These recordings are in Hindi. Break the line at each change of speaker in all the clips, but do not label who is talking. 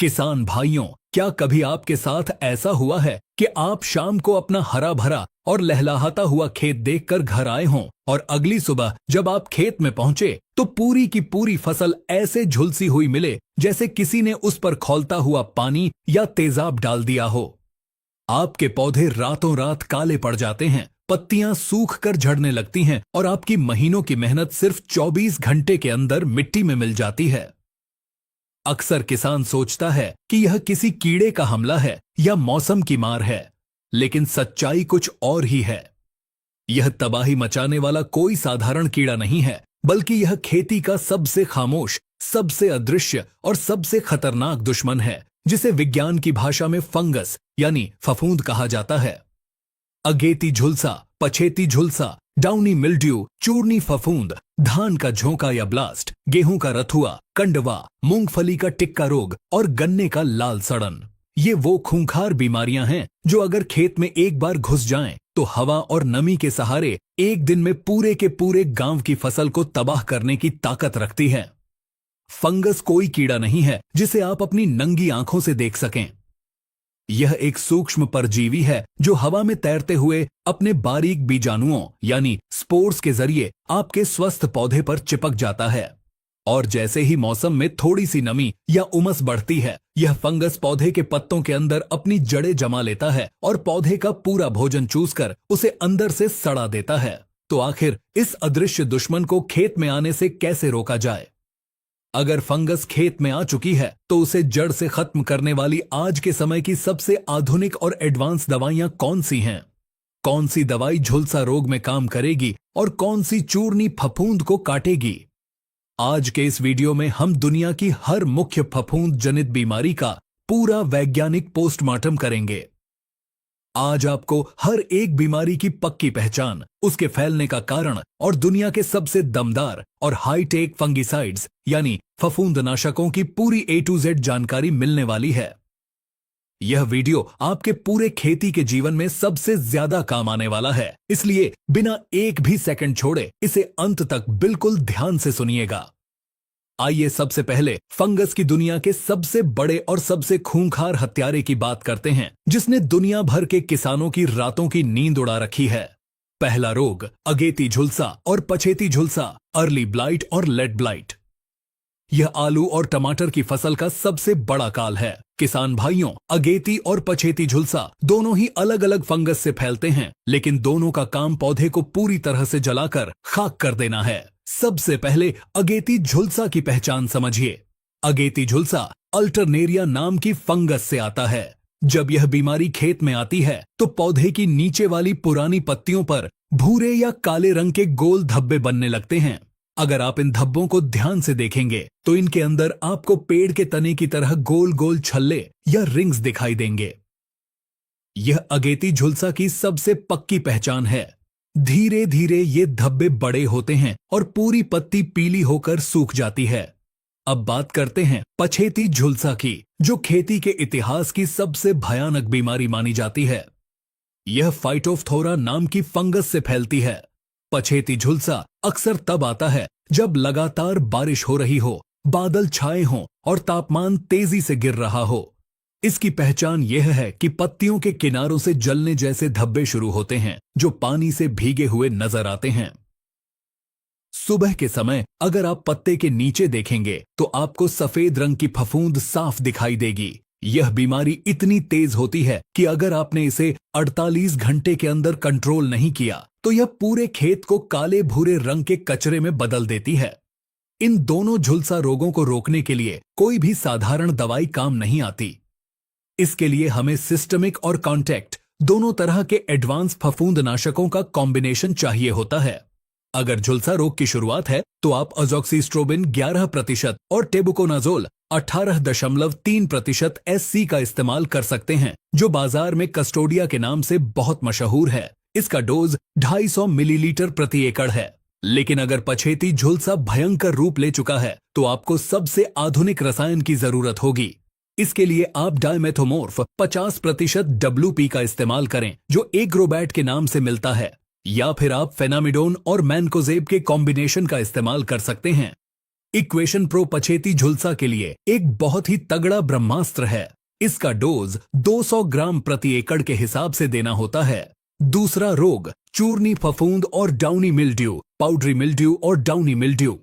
किसान भाइयों, क्या कभी आपके साथ ऐसा हुआ है कि आप शाम को अपना हरा भरा और लहलहाता हुआ खेत देखकर घर आए हों और अगली सुबह जब आप खेत में पहुंचे तो पूरी की पूरी फसल ऐसे झुलसी हुई मिले जैसे किसी ने उस पर खौलता हुआ पानी या तेजाब डाल दिया हो। आपके पौधे रातों रात काले पड़ जाते हैं, पत्तियां सूख कर झड़ने लगती हैं और आपकी महीनों की मेहनत सिर्फ 24 घंटे के अंदर मिट्टी में मिल जाती है। अक्सर किसान सोचता है कि यह किसी कीड़े का हमला है या मौसम की मार है, लेकिन सच्चाई कुछ और ही है। यह तबाही मचाने वाला कोई साधारण कीड़ा नहीं है, बल्कि यह खेती का सबसे खामोश, सबसे अदृश्य और सबसे खतरनाक दुश्मन है, जिसे विज्ञान की भाषा में फंगस यानी फफूंद कहा जाता है। अगेती झुलसा, पछेती झुलसा, डाउनी मिल्ड्यू, चूर्नी फफूंद, धान का झोंका या ब्लास्ट, गेहूं का रथुआ, कंडवा, मूंगफली का टिक्का रोग और गन्ने का लाल सड़न, ये वो खूंखार बीमारियां हैं जो अगर खेत में एक बार घुस जाएं तो हवा और नमी के सहारे एक दिन में पूरे के पूरे गांव की फसल को तबाह करने की ताकत रखती है। फंगस कोई कीड़ा नहीं है जिसे आप अपनी नंगी आंखों से देख सकें। यह एक सूक्ष्म परजीवी है जो हवा में तैरते हुए अपने बारीक बीजाणुओं यानी स्पोर्स के जरिए आपके स्वस्थ पौधे पर चिपक जाता है, और जैसे ही मौसम में थोड़ी सी नमी या उमस बढ़ती है, यह फंगस पौधे के पत्तों के अंदर अपनी जड़ें जमा लेता है और पौधे का पूरा भोजन चूसकर उसे अंदर से सड़ा देता है। तो आखिर इस अदृश्य दुश्मन को खेत में आने से कैसे रोका जाए? अगर फंगस खेत में आ चुकी है तो उसे जड़ से खत्म करने वाली आज के समय की सबसे आधुनिक और एडवांस दवाइयां कौन सी हैं? कौन सी दवाई झुलसा रोग में काम करेगी और कौन सी चूर्नी फफूंद को काटेगी? आज के इस वीडियो में हम दुनिया की हर मुख्य फफूंद जनित बीमारी का पूरा वैज्ञानिक पोस्टमार्टम करेंगे। आज आपको हर एक बीमारी की पक्की पहचान, उसके फैलने का कारण और दुनिया के सबसे दमदार और हाईटेक फंगिसाइड्स यानी फफूंदनाशकों की पूरी A to Z जानकारी मिलने वाली है। यह वीडियो आपके पूरे खेती के जीवन में सबसे ज्यादा काम आने वाला है, इसलिए बिना एक भी सेकंड छोड़े इसे अंत तक बिल्कुल ध्यान से सुनिएगा। आइए सबसे पहले फंगस की दुनिया के सबसे बड़े और सबसे खूंखार हत्यारे की बात करते हैं, जिसने दुनिया भर के किसानों की रातों की नींद उड़ा रखी है। पहला रोग अगेती झुलसा और पछेती झुलसा, अर्ली ब्लाइट और लेट ब्लाइट। यह आलू और टमाटर की फसल का सबसे बड़ा काल है। किसान भाइयों, अगेती और पछेती झुलसा दोनों ही अलग अलग फंगस से फैलते हैं, लेकिन दोनों का काम पौधे को पूरी तरह से जलाकर खाक कर देना है। सबसे पहले अगेती झुलसा की पहचान समझिए। अगेती झुलसा अल्टरनेरिया नाम की फंगस से आता है। जब यह बीमारी खेत में आती है तो पौधे की नीचे वाली पुरानी पत्तियों पर भूरे या काले रंग के गोल धब्बे बनने लगते हैं। अगर आप इन धब्बों को ध्यान से देखेंगे तो इनके अंदर आपको पेड़ के तने की तरह गोल गोल छल्ले या रिंग्स दिखाई देंगे। यह अगेती झुलसा की सबसे पक्की पहचान है। धीरे धीरे ये धब्बे बड़े होते हैं और पूरी पत्ती पीली होकर सूख जाती है। अब बात करते हैं पछेती झुलसा की, जो खेती के इतिहास की सबसे भयानक बीमारी मानी जाती है। यह फाइटोफ्थोरा नाम की फंगस से फैलती है। पछेती झुलसा अक्सर तब आता है जब लगातार बारिश हो रही हो, बादल छाए हों और तापमान तेजी से गिर रहा हो। इसकी पहचान यह है कि पत्तियों के किनारों से जलने जैसे धब्बे शुरू होते हैं, जो पानी से भीगे हुए नजर आते हैं। सुबह के समय अगर आप पत्ते के नीचे देखेंगे तो आपको सफेद रंग की फफूंद साफ दिखाई देगी। यह बीमारी इतनी तेज होती है कि अगर आपने इसे 48 घंटे के अंदर कंट्रोल नहीं किया तो यह पूरे खेत को काले भूरे रंग के कचरे में बदल देती है। इन दोनों झुलसा रोगों को रोकने के लिए कोई भी साधारण दवाई काम नहीं आती। इसके लिए हमें सिस्टमिक और कॉन्टैक्ट दोनों तरह के एडवांस फफूंदनाशकों का कॉम्बिनेशन चाहिए होता है। अगर झुलसा रोग की शुरुआत है तो आप अजॉक्सिस्ट्रोबिन 11% और टेबुकोनाजोल 18.3% SC का इस्तेमाल कर सकते हैं, जो बाजार में कस्टोडिया के नाम से बहुत मशहूर है। इसका डोज 250 मिलीलीटर प्रति एकड़ है। लेकिन अगर पछेती झुलसा भयंकर रूप ले चुका है तो आपको सबसे आधुनिक रसायन की जरूरत होगी। इसके लिए आप डायमेथोमोर्फ 50% WP का इस्तेमाल करें, जो एग्रोबैट के नाम से मिलता है, या फिर आप फेनामिडोन और मैनकोजेब के कॉम्बिनेशन का इस्तेमाल कर सकते हैं। इक्वेशन प्रो पछेती झुलसा के लिए एक बहुत ही तगड़ा ब्रह्मास्त्र है। इसका डोज 200 ग्राम प्रति एकड़ के हिसाब से देना होता है। दूसरा रोग चूर्नी फफूंद और डाउनी मिल्ड्यू, पाउडरी मिल्ड्यू और डाउनी मिल्ड्यू।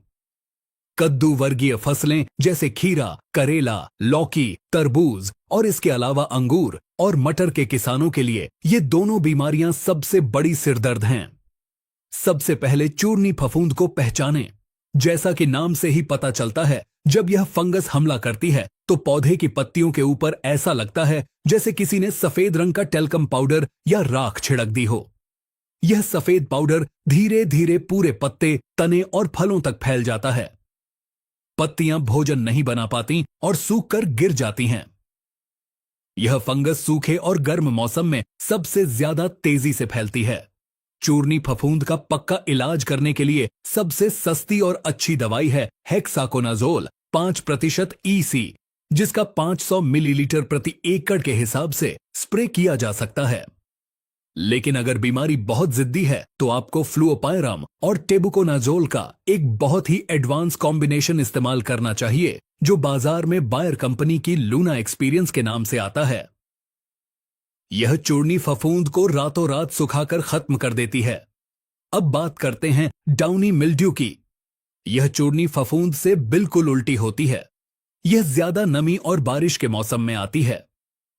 कद्दू वर्गीय फसलें जैसे खीरा, करेला, लौकी, तरबूज और इसके अलावा अंगूर और मटर के किसानों के लिए ये दोनों बीमारियां सबसे बड़ी सिरदर्द हैं। सबसे पहले चूर्नी फफूंद को पहचानें। जैसा कि नाम से ही पता चलता है, जब यह फंगस हमला करती है तो पौधे की पत्तियों के ऊपर ऐसा लगता है जैसे किसी ने सफेद रंग का टेल्कम पाउडर या राख छिड़क दी हो। यह सफेद पाउडर धीरे धीरे पूरे पत्ते, तने और फलों तक फैल जाता है। पत्तियां भोजन नहीं बना पाती और सूख कर गिर जाती हैं। यह फंगस सूखे और गर्म मौसम में सबसे ज्यादा तेजी से फैलती है। चूर्नी फफूंद का पक्का इलाज करने के लिए सबसे सस्ती और अच्छी दवाई है हेक्साकोनाजोल 5% EC, जिसका 500 मिलीलीटर प्रति एकड़ के हिसाब से स्प्रे किया जा सकता है। लेकिन अगर बीमारी बहुत जिद्दी है तो आपको फ्लुओपायराम और टेबुकोनाजोल का एक बहुत ही एडवांस कॉम्बिनेशन इस्तेमाल करना चाहिए, जो बाजार में बायर कंपनी की लूना एक्सपीरियंस के नाम से आता है। यह चूर्नी फफूंद को रातों रात सुखाकर खत्म कर देती है। अब बात करते हैं डाउनी मिल्ड्यू की। यह चूर्नी फफूंद से बिल्कुल उल्टी होती है। यह ज्यादा नमी और बारिश के मौसम में आती है।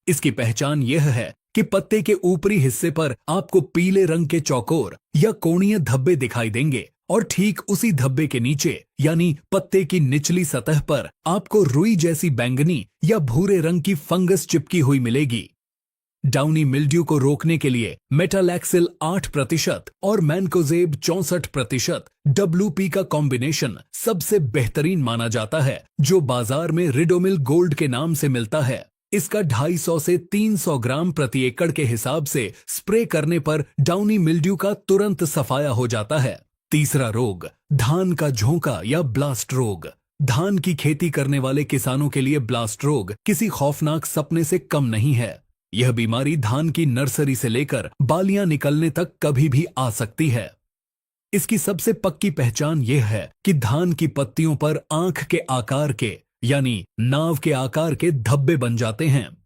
इसकी पहचान यह है कि पत्ते के ऊपरी हिस्से पर आपको पीले रंग के चौकोर या कोणीय धब्बे दिखाई देंगे और ठीक उसी धब्बे के नीचे यानी पत्ते की निचली सतह पर आपको रुई जैसी बैंगनी या भूरे रंग की फंगस चिपकी हुई मिलेगी। डाउनी मिल्ड्यू को रोकने के लिए मेटालैक्सिल 8% और मैनकोजेब 64% WP का कॉम्बिनेशन सबसे बेहतरीन माना जाता है, जो बाजार में रिडोमिल गोल्ड के नाम से मिलता है। इसका 250 से 300 ग्राम प्रति एकड़ के हिसाब से स्प्रे करने पर डाउनी मिल्ड्यू का तुरंत सफाया हो जाता है। तीसरा रोग धान का झोंका या ब्लास्ट रोग। धान की खेती करने वाले किसानों के लिए ब्लास्ट रोग किसी खौफनाक सपने से कम नहीं है। यह बीमारी धान की नर्सरी से लेकर बालियां निकलने तक कभी भी आ सकती है। इसकी सबसे पक्की पहचान यह है कि धान की पत्तियों पर आंख के आकार के यानी नाव के आकार के धब्बे बन जाते हैं।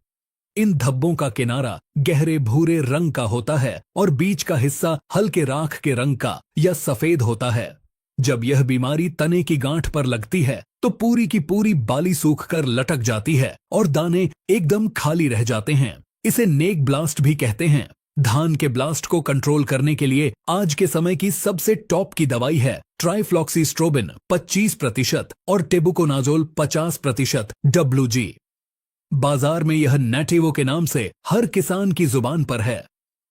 इन धब्बों का किनारा गहरे भूरे रंग का होता है और बीच का हिस्सा हल्के राख के रंग का या सफेद होता है। जब यह बीमारी तने की गांठ पर लगती है तो पूरी की पूरी बाली सूखकर लटक जाती है और दाने एकदम खाली रह जाते हैं। इसे नेक ब्लास्ट भी कहते हैं। धान के ब्लास्ट को कंट्रोल करने के लिए आज के समय की सबसे टॉप की दवाई है ट्राइफ्लॉक्सीस्ट्रोबिन 25% और टेबुकोनाजोल 50% WG। बाजार में यह नेटिवो के नाम से हर किसान की जुबान पर है।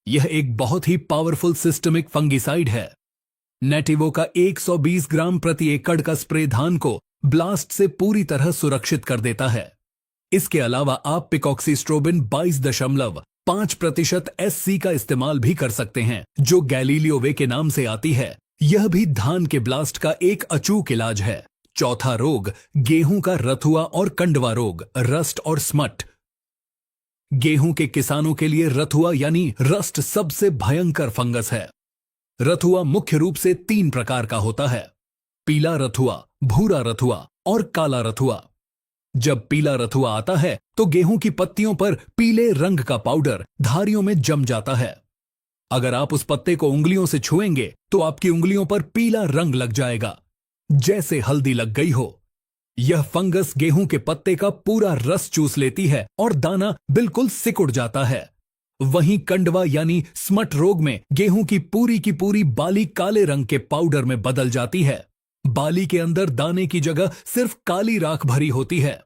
यह एक बहुत ही पावरफुल सिस्टमिक फंगिसाइड है। नेटिवो का 120 ग्राम प्रति एकड़ का स्प्रे धान को ब्लास्ट से पूरी तरह सुरक्षित कर देता है। इसके अलावा आप पिकॉक्सीस्ट्रोबिन 22.5% SC का इस्तेमाल भी कर सकते हैं, जो गैलीलियो वे के नाम से आती है। यह भी धान के ब्लास्ट का एक अचूक इलाज है। चौथा रोग गेहूं का रथुआ और कंडवा रोग, रस्ट और स्मट। गेहूं के किसानों के लिए रथुआ यानी रस्ट सबसे भयंकर फंगस है। रथुआ मुख्य रूप से 3 प्रकार का होता है: पीला रथुआ, भूरा रथुआ और काला रथुआ। जब पीला रथुआ आता है तो गेहूं की पत्तियों पर पीले रंग का पाउडर धारियों में जम जाता है। अगर आप उस पत्ते को उंगलियों से छुएंगे तो आपकी उंगलियों पर पीला रंग लग जाएगा, जैसे हल्दी लग गई हो। यह फंगस गेहूं के पत्ते का पूरा रस चूस लेती है और दाना बिल्कुल सिकुड़ जाता है। वहीं कंडवा यानी स्मट रोग में गेहूं की पूरी बाली काले रंग के पाउडर में बदल जाती है। बाली के अंदर दाने की जगह सिर्फ काली राख भरी होती है।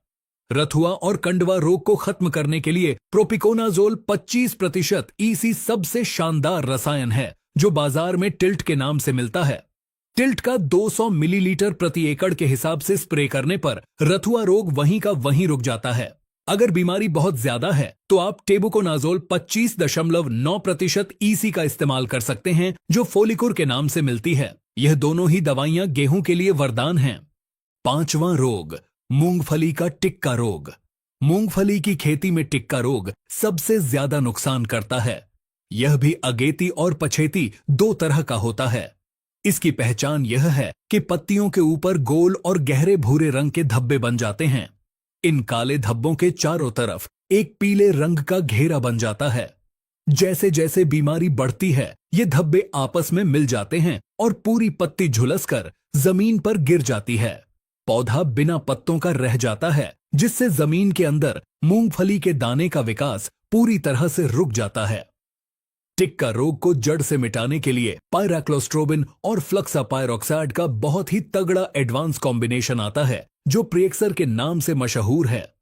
रथुआ और कंडवा रोग को खत्म करने के लिए प्रोपिकोनाजोल 25% EC सबसे शानदार रसायन है, जो बाजार में टिल्ट के नाम से मिलता है। टिल्ट का 200 मिलीलीटर प्रति एकड़ के हिसाब से स्प्रे करने पर रथुआ रोग वहीं का वहीं रुक जाता है। अगर बीमारी बहुत ज्यादा है तो आप टेबुकोनाजोल 25.9% EC का इस्तेमाल कर सकते हैं, जो फोलिकुर के नाम से मिलती है। यह दोनों ही दवाइयां गेहूं के लिए वरदान हैं। 5वां रोग मूंगफली का टिक्का रोग। मूंगफली की खेती में टिक्का रोग सबसे ज्यादा नुकसान करता है। यह भी अगेती और पछेती 2 तरह का होता है। इसकी पहचान यह है कि पत्तियों के ऊपर गोल और गहरे भूरे रंग के धब्बे बन जाते हैं। इन काले धब्बों के चारों तरफ एक पीले रंग का घेरा बन जाता है। जैसे जैसे बीमारी बढ़ती है, ये धब्बे आपस में मिल जाते हैं और पूरी पत्ती झुलसकर जमीन पर गिर जाती है। पौधा बिना पत्तों का रह जाता है, जिससे जमीन के अंदर मूंगफली के दाने का विकास पूरी तरह से रुक जाता है। टिक्का रोग को जड़ से मिटाने के लिए पायराक्लोस्ट्रोबिन और फ्लक्सापायरोक्साइड का बहुत ही तगड़ा एडवांस कॉम्बिनेशन आता है, जो प्रिएक्सर के नाम से मशहूर है।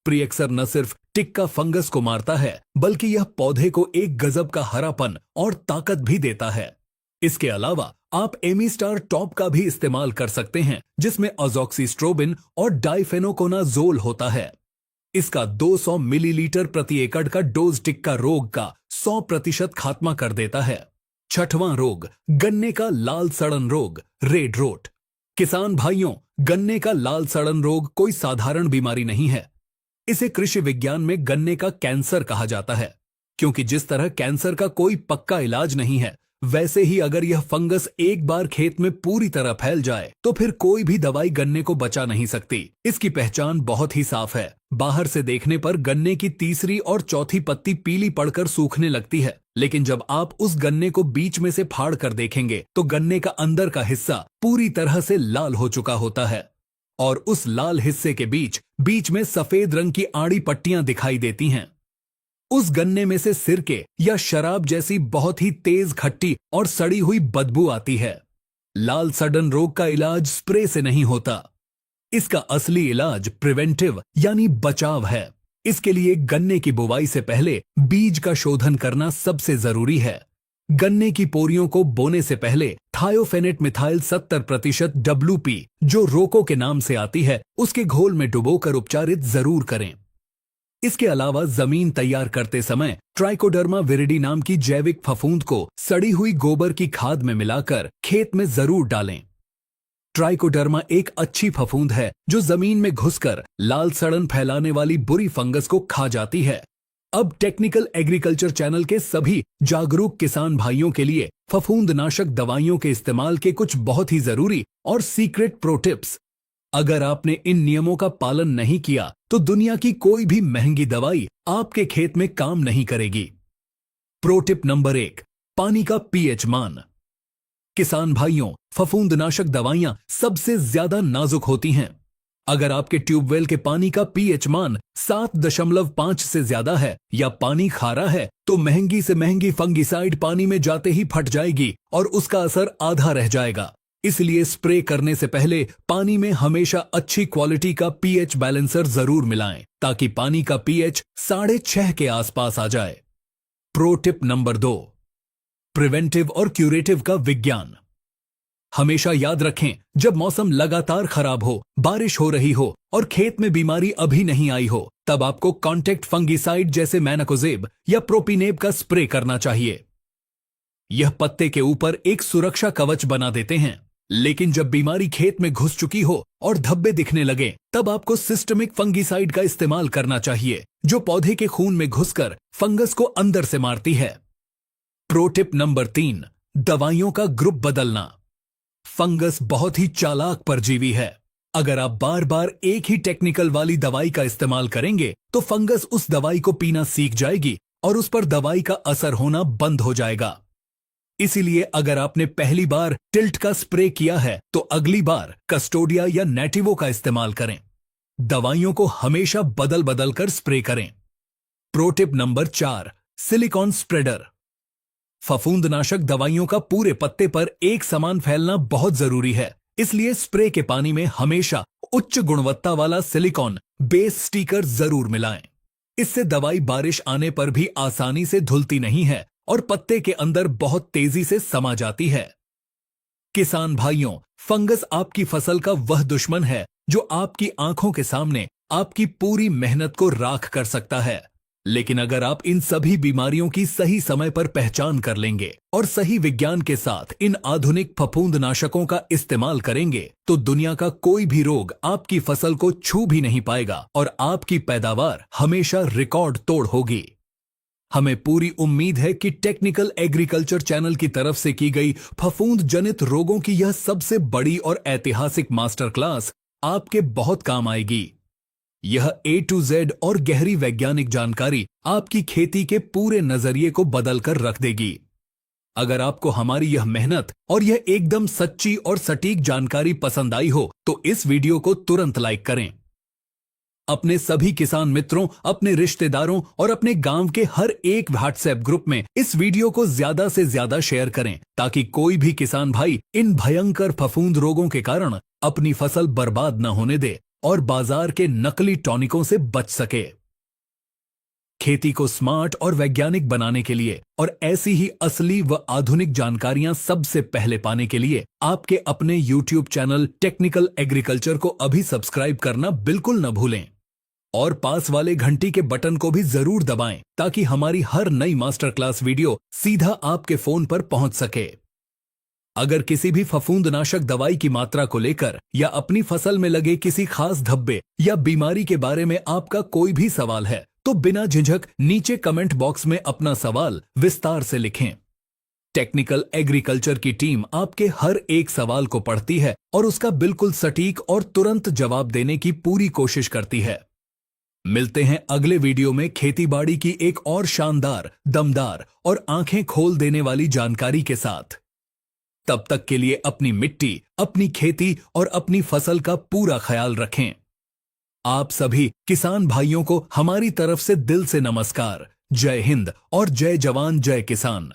प्रिएक्सर न सिर्फ टिक्का फंगस को मारता है, बल्कि यह पौधे को एक गजब का हरापन और ताकत भी देता है। इसके अलावा आप एमीस्टार टॉप का भी इस्तेमाल कर सकते हैं, जिसमें अजॉक्सिस्ट्रोबिन और डाइफेनोकोनाजोल होता है। इसका 200 मिलीलीटर प्रति एकड़ का डोज टिक्का रोग का 100% खात्मा कर देता है। छठवां रोग, गन्ने का लाल सड़न रोग, रेड रोट। किसान भाइयों, गन्ने का लाल सड़न रोग कोई साधारण बीमारी नहीं है। इसे कृषि विज्ञान में गन्ने का कैंसर कहा जाता है, क्योंकि जिस तरह कैंसर का कोई पक्का इलाज नहीं है, वैसे ही अगर यह फंगस एक बार खेत में पूरी तरह फैल जाए तो फिर कोई भी दवाई गन्ने को बचा नहीं सकती। इसकी पहचान बहुत ही साफ है। बाहर से देखने पर गन्ने की तीसरी और चौथी पत्ती पीली पड़कर सूखने लगती है, लेकिन जब आप उस गन्ने को बीच में से फाड़ कर देखेंगे तो गन्ने का अंदर का हिस्सा पूरी तरह से लाल हो चुका होता है और उस लाल हिस्से के बीच बीच में सफेद रंग की आड़ी पट्टियां दिखाई देती हैं। उस गन्ने में से सिरके या शराब जैसी बहुत ही तेज खट्टी और सड़ी हुई बदबू आती है। लाल सड़न रोग का इलाज स्प्रे से नहीं होता। इसका असली इलाज प्रिवेंटिव यानी बचाव है। इसके लिए गन्ने की बुवाई से पहले बीज का शोधन करना सबसे जरूरी है। गन्ने की पोरियों को बोने से पहले थायोफेनेट मिथाइल 70% WP, जो रोको के नाम से आती है, उसके घोल में डुबोकर उपचारित जरूर करें। इसके अलावा जमीन तैयार करते समय ट्राइकोडर्मा विरिडी नाम की जैविक फफूंद को सड़ी हुई गोबर की खाद में मिलाकर खेत में जरूर डालें। ट्राइकोडर्मा एक अच्छी फफूंद है जो जमीन में घुसकर लाल सड़न फैलाने वाली बुरी फंगस को खा जाती है। अब टेक्निकल एग्रीकल्चर चैनल के सभी जागरूक किसान भाइयों के लिए फफूंदनाशक दवाइयों के इस्तेमाल के कुछ बहुत ही जरूरी और सीक्रेट प्रो टिप्स। अगर आपने इन नियमों का पालन नहीं किया तो दुनिया की कोई भी महंगी दवाई आपके खेत में काम नहीं करेगी। प्रो टिप नंबर 1, पानी का पीएच मान। किसान भाइयों, फफूंदनाशक दवाइयां सबसे ज्यादा नाजुक होती हैं। अगर आपके ट्यूबवेल के पानी का पीएच मान 7.5 से ज्यादा है या पानी खारा है, तो महंगी से महंगी फंगिसाइड पानी में जाते ही फट जाएगी और उसका असर आधा रह जाएगा। इसलिए स्प्रे करने से पहले पानी में हमेशा अच्छी क्वालिटी का पीएच बैलेंसर जरूर मिलाएं, ताकि पानी का पीएच 6.5 के आसपास आ जाए। प्रो टिप नंबर 2, प्रिवेंटिव और क्यूरेटिव का विज्ञान। हमेशा याद रखें, जब मौसम लगातार खराब हो, बारिश हो रही हो और खेत में बीमारी अभी नहीं आई हो, तब आपको कॉन्टेक्ट फंगिसाइड जैसे मैनाकोजेब या प्रोपिनेब का स्प्रे करना चाहिए। यह पत्ते के ऊपर एक सुरक्षा कवच बना देते हैं, लेकिन जब बीमारी खेत में घुस चुकी हो और धब्बे दिखने लगे, तब आपको सिस्टमिक फंगिसाइड का इस्तेमाल करना चाहिए, जो पौधे के खून में घुसकर फंगस को अंदर से मारती है। प्रो टिप नंबर 3, दवाइयों का ग्रुप बदलना। फंगस बहुत ही चालाक परजीवी है। अगर आप बार बार एक ही टेक्निकल वाली दवाई का इस्तेमाल करेंगे तो फंगस उस दवाई को पीना सीख जाएगी और उस पर दवाई का असर होना बंद हो जाएगा। इसीलिए अगर आपने पहली बार टिल्ट का स्प्रे किया है तो अगली बार कस्टोडिया या नेटिवो का इस्तेमाल करें। दवाइयों को हमेशा बदल बदल कर स्प्रे करें। Pro tip number 4, silicone spreader. फफूंदनाशक दवाइयों का पूरे पत्ते पर एक समान फैलना बहुत जरूरी है, इसलिए स्प्रे के पानी में हमेशा उच्च गुणवत्ता वाला सिलिकॉन बेस स्टिकर जरूर मिलाएं। इससे दवाई बारिश आने पर भी आसानी से धुलती नहीं है और पत्ते के अंदर बहुत तेजी से समा जाती है। किसान भाइयों, फंगस आपकी फसल का वह दुश्मन है जो आपकी आंखों के सामने आपकी पूरी मेहनत को राख कर सकता है। लेकिन अगर आप इन सभी बीमारियों की सही समय पर पहचान कर लेंगे और सही विज्ञान के साथ इन आधुनिक फफूंदनाशकों का इस्तेमाल करेंगे, तो दुनिया का कोई भी रोग आपकी फसल को छू भी नहीं पाएगा और आपकी पैदावार हमेशा रिकॉर्ड तोड़ होगी। हमें पूरी उम्मीद है कि टेक्निकल एग्रीकल्चर चैनल की तरफ से की गई फफूंद जनित रोगों की यह सबसे बड़ी और ऐतिहासिक मास्टर क्लास आपके बहुत काम आएगी। यह A to Z और गहरी वैज्ञानिक जानकारी आपकी खेती के पूरे नजरिए को बदलकर रख देगी। अगर आपको हमारी यह मेहनत और यह एकदम सच्ची और सटीक जानकारी पसंद आई हो तो इस वीडियो को तुरंत लाइक करें। अपने सभी किसान मित्रों, अपने रिश्तेदारों और अपने गांव के हर एक व्हाट्सएप ग्रुप में इस वीडियो को ज्यादा से ज्यादा शेयर करें ताकि कोई भी किसान भाई इन भयंकर फफूंद रोगों के कारण अपनी फसल बर्बाद न होने दे और बाजार के नकली टॉनिकों से बच सके। खेती को स्मार्ट और वैज्ञानिक बनाने के लिए और ऐसी ही असली व आधुनिक जानकारियां सबसे पहले पाने के लिए आपके अपने YouTube चैनल टेक्निकल एग्रीकल्चर को अभी सब्सक्राइब करना बिल्कुल न भूलें और पास वाले घंटी के बटन को भी जरूर दबाएं ताकि हमारी हर नई मास्टर क्लास वीडियो सीधा आपके फोन पर पहुंच सके। अगर किसी भी फफूंदनाशक दवाई की मात्रा को लेकर या अपनी फसल में लगे किसी खास धब्बे या बीमारी के बारे में आपका कोई भी सवाल है तो बिना झिझक नीचे कमेंट बॉक्स में अपना सवाल विस्तार से लिखें। टेक्निकल एग्रीकल्चर की टीम आपके हर एक सवाल को पढ़ती है और उसका बिल्कुल सटीक और तुरंत जवाब देने की पूरी कोशिश करती है। मिलते हैं अगले वीडियो में खेतीबाड़ी की एक और शानदार, दमदार और आंखें खोल देने वाली जानकारी के साथ। तब तक के लिए अपनी मिट्टी, अपनी खेती और अपनी फसल का पूरा ख्याल रखें। आप सभी किसान भाइयों को हमारी तरफ से दिल से नमस्कार। जय हिंद और जय जवान जय किसान।